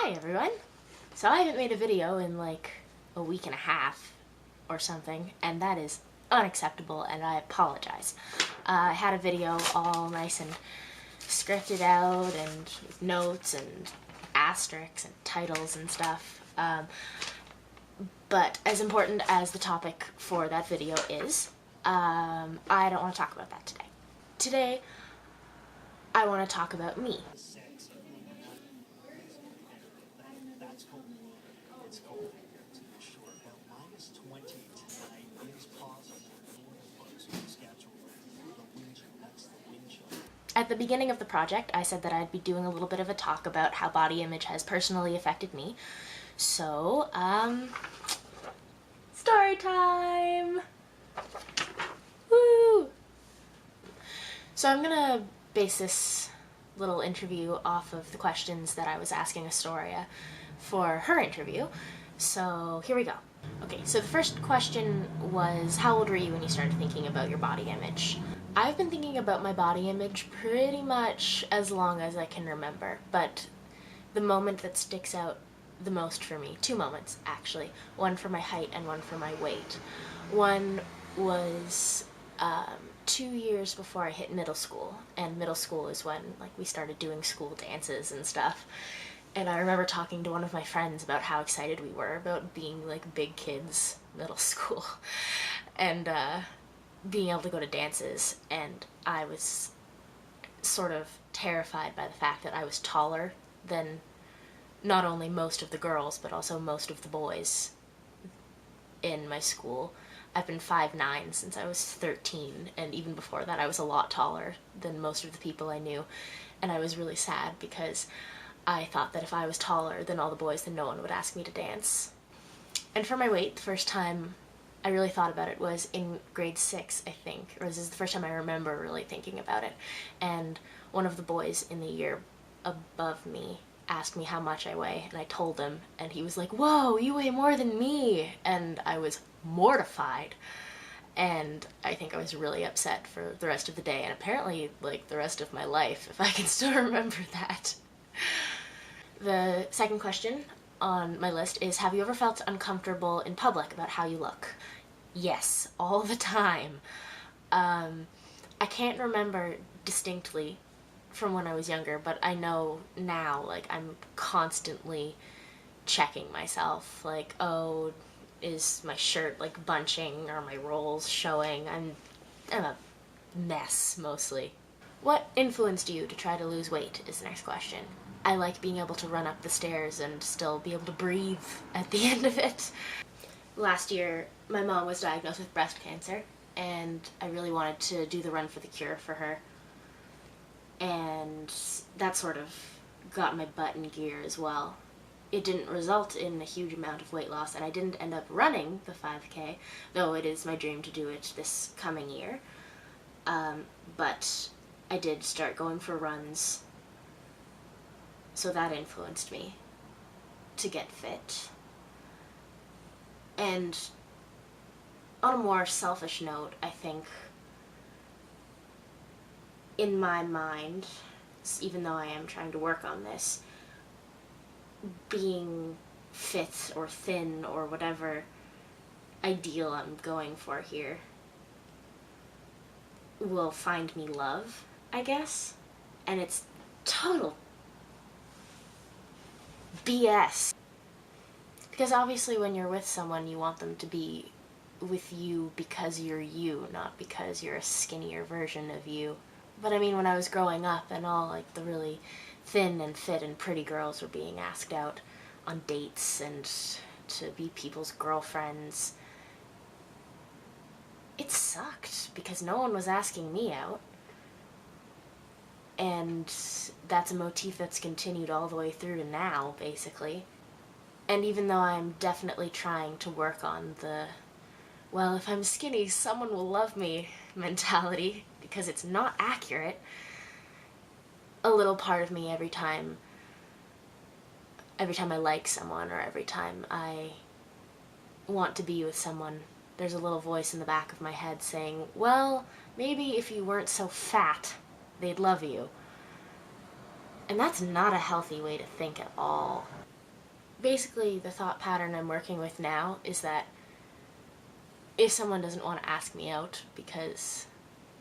Hi everyone! So I haven't made a video in like a week and a half or something, and that is unacceptable, and I apologize. I had a video all nice and scripted out and with notes and asterisks and titles and stuff. But as important as the topic for that video is, I don't want to talk about that today. Today, I want to talk about me. At the beginning of the project, I said that I'd be doing a little bit of a talk about how body image has personally affected me. So, story time! Woo! So I'm gonna base this little interview off of the questions that I was asking Astoria for her interview. So here we go. Okay, so the first question was, how old were you when you started thinking about your body image? I've been thinking about my body image pretty much as long as I can remember, but the moment that sticks out the most for me, two moments actually, one for my height and one for my weight. One was 2 years before I hit middle school, and middle school is when like we started doing school dances and stuff. And I remember talking to one of my friends about how excited we were about being like big kids middle school and being able to go to dances, and I was sort of terrified by the fact that I was taller than not only most of the girls but also most of the boys in my school. I've been 5'9" since I was 13, and even before that I was a lot taller than most of the people I knew, and I was really sad because I thought that if I was taller than all the boys, then no one would ask me to dance. And for my weight, the first time I really thought about it was in grade 6, I think, or this is the first time I remember really thinking about it, and one of the boys in the year above me asked me how much I weigh, and I told him, and he was like, "Whoa, you weigh more than me!" And I was mortified, and I think I was really upset for the rest of the day, and apparently like the rest of my life, if I can still remember that. The second question on my list is, have you ever felt uncomfortable in public about how you look? Yes, all the time. I can't remember distinctly from when I was younger, but I know now, like, I'm constantly checking myself, like, oh, is my shirt, like, bunching, or my rolls showing? I'm a mess, mostly. What influenced you to try to lose weight is the next question. I like being able to run up the stairs and still be able to breathe at the end of it. Last year, my mom was diagnosed with breast cancer, and I really wanted to do the Run for the Cure for her. And that sort of got my butt in gear as well. It didn't result in a huge amount of weight loss, and I didn't end up running the 5K, though it is my dream to do it this coming year. But I did start going for runs, so that influenced me to get fit. And on a more selfish note, I think in my mind, even though I am trying to work on this, being fit or thin or whatever ideal I'm going for here will find me love, I guess. And it's total BS. Because obviously when you're with someone, you want them to be with you because you're you, not because you're a skinnier version of you. But I mean, when I was growing up and all like the really thin and fit and pretty girls were being asked out on dates and to be people's girlfriends, it sucked because no one was asking me out. And that's a motif that's continued all the way through to now, basically. And even though I'm definitely trying to work on the, well, if I'm skinny, someone will love me mentality, because it's not accurate, a little part of me every time I like someone, or every time I want to be with someone, there's a little voice in the back of my head saying, well, maybe if you weren't so fat, they'd love you. And that's not a healthy way to think at all. basically the thought pattern I'm working with now is that if someone doesn't want to ask me out because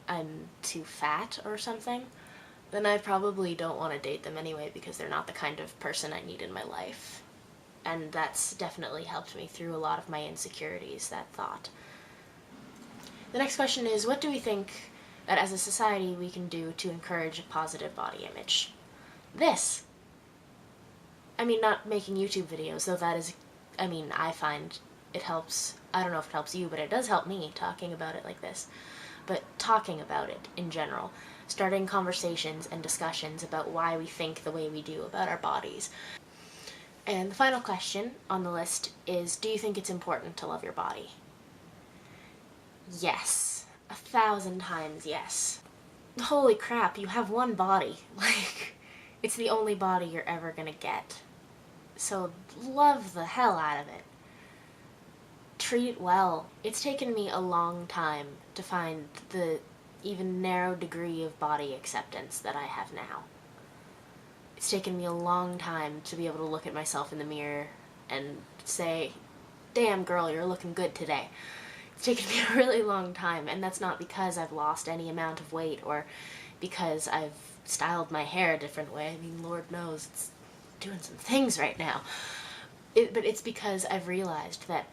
I'm too fat or something, then I probably don't want to date them anyway because they're not the kind of person I need in my life. And that's definitely helped me through a lot of my insecurities, that thought. The next question is, what do we think that as a society we can do to encourage a positive body image? This. I mean, not making YouTube videos, though that is, I find it helps. I don't know if it helps you, but it does help me talking about it like this. But talking about it in general. Starting conversations and discussions about why we think the way we do about our bodies. And the final question on the list is, do you think it's important to love your body? Yes. 1,000 times yes. Holy crap, you have one body. Like, it's the only body you're ever gonna get. So love the hell out of it. Treat it well. It's taken me a long time to find the even narrow degree of body acceptance that I have now. It's taken me a long time to be able to look at myself in the mirror and say, damn girl, you're looking good today. It's taken me a really long time, and that's not because I've lost any amount of weight or because I've styled my hair a different way. I mean, Lord knows it's doing some things right now. But it's because I've realized that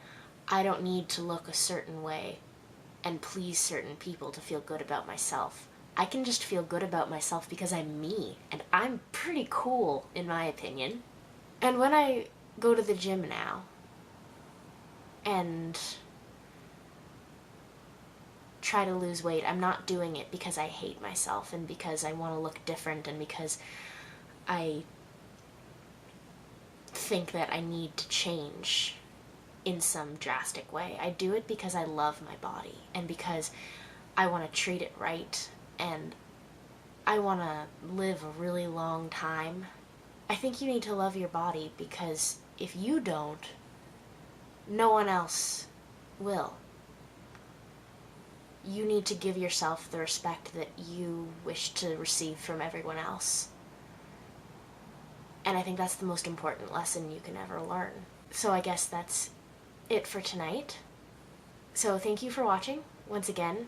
I don't need to look a certain way and please certain people to feel good about myself. I can just feel good about myself because I'm me, and I'm pretty cool, in my opinion. And when I go to the gym now, and try to lose weight, I'm not doing it because I hate myself and because I want to look different and because I think that I need to change in some drastic way. I do it because I love my body and because I want to treat it right and I want to live a really long time. I think you need to love your body because if you don't, no one else will. You need to give yourself the respect that you wish to receive from everyone else. And I think that's the most important lesson you can ever learn. So I guess that's it for tonight. So thank you for watching once again.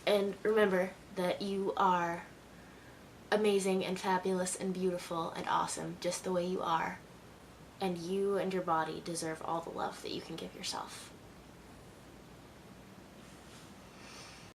And remember that you are amazing and fabulous and beautiful and awesome just the way you are. And you and your body deserve all the love that you can give yourself.